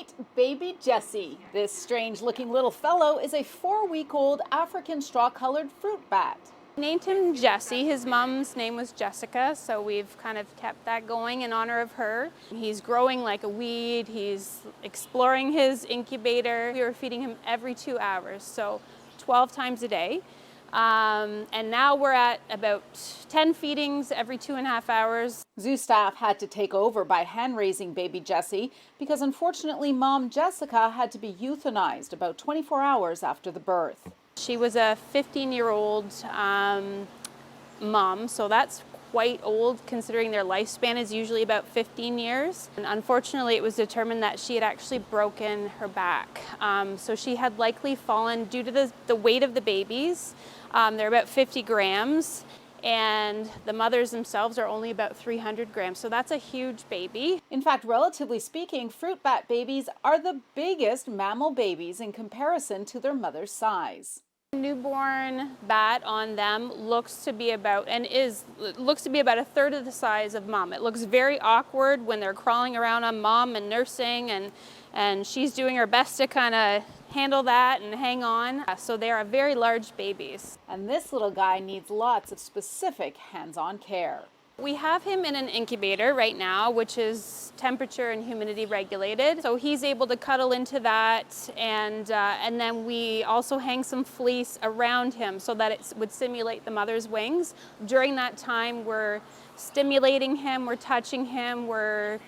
Meet baby Jesse. This strange-looking little fellow is a 4-week-old African straw-colored fruit bat. Named him Jesse. His mom's name was Jessica, so we've kind of kept that going in honor of her. He's growing like a weed. He's exploring his incubator. We were feeding him every 2 hours, so 12 times a day. And now we're at about 10 feedings every 2.5 hours. Zoo staff had to take over by hand-raising baby Jesse because unfortunately mom Jessica had to be euthanized about 24 hours after the birth. She was a 15-year-old mom, so that's quite old considering their lifespan is usually about 15 years. And unfortunately, it was determined that she had actually broken her back. So she had likely fallen due to the weight of the babies. They're about 50 grams, and the mothers themselves are only about 300 grams. So that's a huge baby. In fact, relatively speaking, fruit bat babies are the biggest mammal babies in comparison to their mother's size. Newborn bat on them looks to be about a third of the size of mom. It looks very awkward when they're crawling around on mom and nursing, and she's doing her best to kind of handle that and hang on. So they are very large babies. And this little guy needs lots of specific hands-on care. We have him in an incubator right now, which is temperature and humidity regulated. So he's able to cuddle into that, and then we also hang some fleece around him so that it would simulate the mother's wings. During that time, we're stimulating him, we're touching him, we're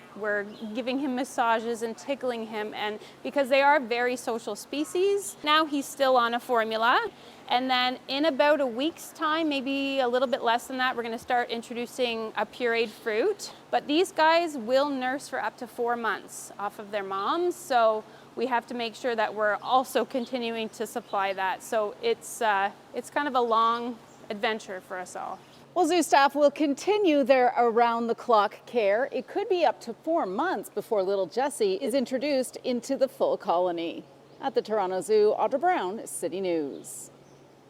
giving him massages and tickling him, and because they are very social species. Now he's still on a formula. And then in about a week's time, maybe a little bit less than that, we're going to start introducing a pureed fruit. But these guys will nurse for up to 4 months off of their moms, so we have to make sure that we're also continuing to supply that. So it's kind of a long adventure for us all. Well, zoo staff will continue their around-the-clock care. It could be up to 4 months before little Jesse is introduced into the full colony. At the Toronto Zoo, Audra Brown, City News.